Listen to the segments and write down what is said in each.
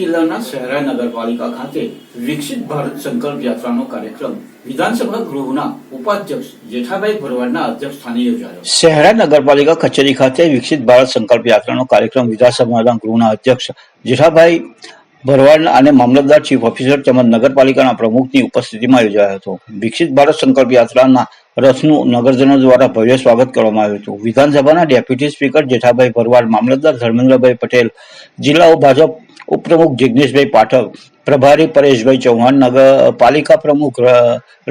જિલ્લાના શહેરા નગરપાલિકા ખાતે વિકસિત ભારત સંકલ્પ યાત્રાનો કાર્યક્રમ વિધાનસભા ગૃહના ઉપાધ્યક્ષ જેઠાભાઈ ભરવાડના અધ્યક્ષસ્થાને યોજાયો। શહેરા નગરપાલિકા કચેરી ખાતે વિકસિત ભારત સંકલ્પ યાત્રાનો કાર્યક્રમ વિધાનસભાના ગૃહના અધ્યક્ષ જેઠાભાઈ ભરવાડના અને મામલતદાર ચીફ ઓફિસર તેમજ નગરપાલિકાના પ્રમુખની ઉપસ્થિતિમાં યોજાયો હતો। વિકસિત ભારત સંકલ્પ યાત્રાના રથનું નગરજનો દ્વારા ભવ્ય સ્વાગત કરવામાં આવ્યું હતું। વિધાનસભાના ડેપ્યુટી સ્પીકર જેઠાભાઈ ભરવાડ, મામલતદાર ધર્મેન્દ્રભાઈ પટેલ, જિલ્લા ભાજપ ઉપપ્રમુખ જિગ્નેશભાઈ પાઠક, પ્રભારી પરેશભાઈ ચૌહાણ, નગરપાલિકા પ્રમુખ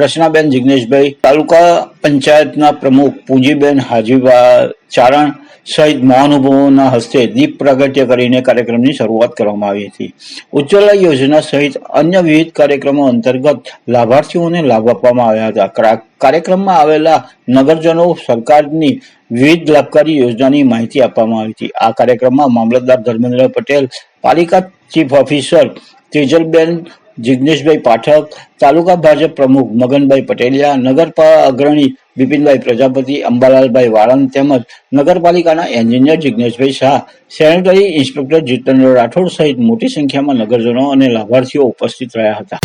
રચનાબેન જિગ્નેશભાઈ, તાલુકા પંચાયતના પ્રમુખ પૂંજીબેન હાજીબા ચારણ સહિત મહાનુભાવોના હસ્તે દીપ પ્રાગટ્ય કરીને કાર્યક્રમની શરૂઆત કરવામાં આવી હતી। ઉજ્જવલા યોજના સહિત અન્ય વિવિધ કાર્યક્રમો અંતર્ગત લાભાર્થીઓને લાભ આપવામાં આવ્યા હતા। કાર્યક્રમમાં આવેલા નગરજનો સરકારની વિવિધ લાભકારી યોજનાની માહિતી આપવામાં આવી હતી। આ કાર્યક્રમમાં મામલતદાર ધર્મેન્દ્ર પટેલ, પાલિકા ચીફ ઓફિસર તેજલબેન, જિગ્નેશભાઈ પાઠક, તાલુકા ભાજપ પ્રમુખ મગનભાઈ પટેલિયા, નગરપાલિકા અગ્રણી બિપિનભાઈ પ્રજાપતિ, અંબાલાલભાઈ વાળંદ તેમજ નગરપાલિકાના engineer Jigneshbhai Shah, sanitary inspector Jitendra Rathod સહિત મોટી સંખ્યામાં નગરજનો અને લાભાર્થીઓ ઉપસ્થિત રહ્યા હતા।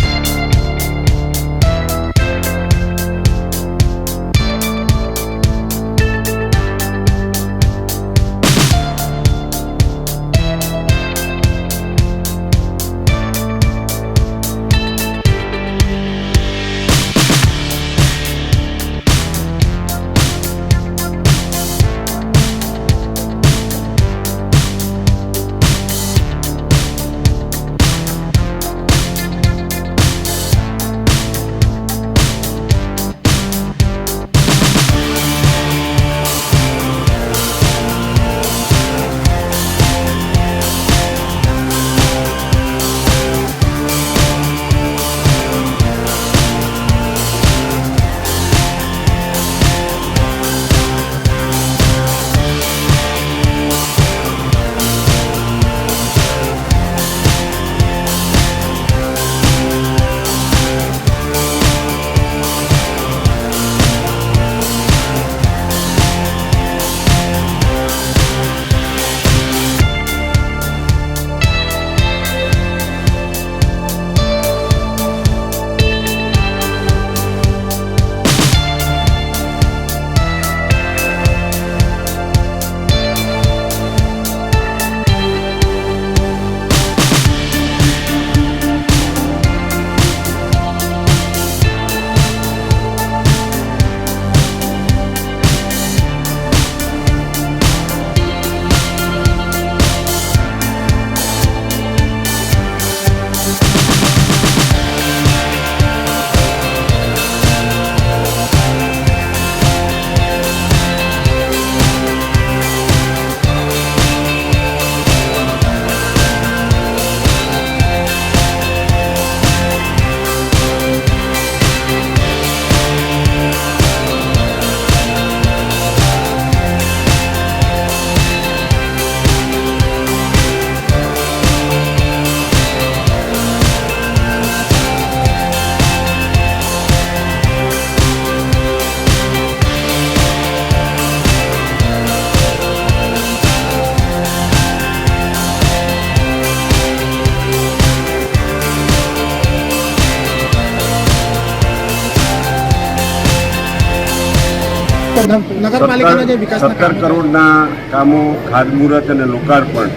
નગરપાલિકાના જે વિકાસના 17 કરોડના કામો ખાતમુહૂર્ત અને લોકાર્પણ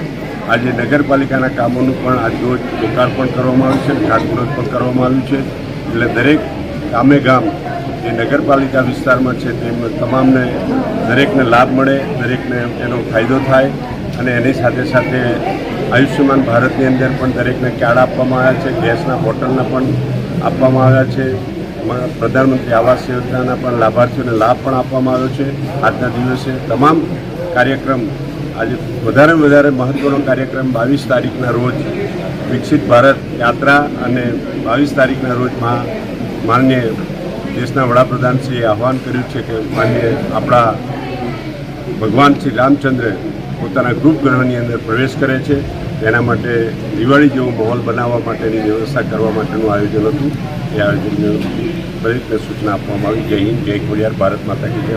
આજે નગરપાલિકાના કામોનું પણ આજરોજ લોકાર્પણ કરવામાં આવ્યું છે, ખાતમુહૂર્ત પણ કરવામાં આવ્યું છે। એટલે દરેક ગામે ગામ જે નગરપાલિકા વિસ્તારમાં છે તેમ તમામને દરેકને લાભ મળે, દરેકને એનો ફાયદો થાય અને એની સાથે સાથે આયુષ્યમાન ભારતની અંદર પણ દરેકને કાર્ડ આપવામાં આવ્યા છે, ગેસના બોટલના પણ આપવામાં આવ્યા છે, પ્રધાનમંત્રી આવાસ યોજનાના પણ લાભાર્થીઓને લાભ પણ આપવામાં આવ્યો છે। આજના દિવસે તમામ કાર્યક્રમ આજે વધારે મહત્ત્વનો કાર્યક્રમ 22 તારીખના રોજ વિકસિત ભારત યાત્રા અને 22 તારીખના રોજ માનનીય દેશના વડાપ્રધાનશ્રીએ આહવાન કર્યું છે કે માનનીય આપણા ભગવાન શ્રી રામચંદ્ર પોતાના ગૃહની અંદર પ્રવેશ કરે છે। તેના માટે દિવાળી જેવો માહોલ બનાવવા માટેની વ્યવસ્થા કરવા માટેનું આયોજન હતું। એ આયોજનને દરેકને સૂચના આપવામાં આવી। જય હિન્દ, જય ખોડિયાર, ભારત માતા કી જય।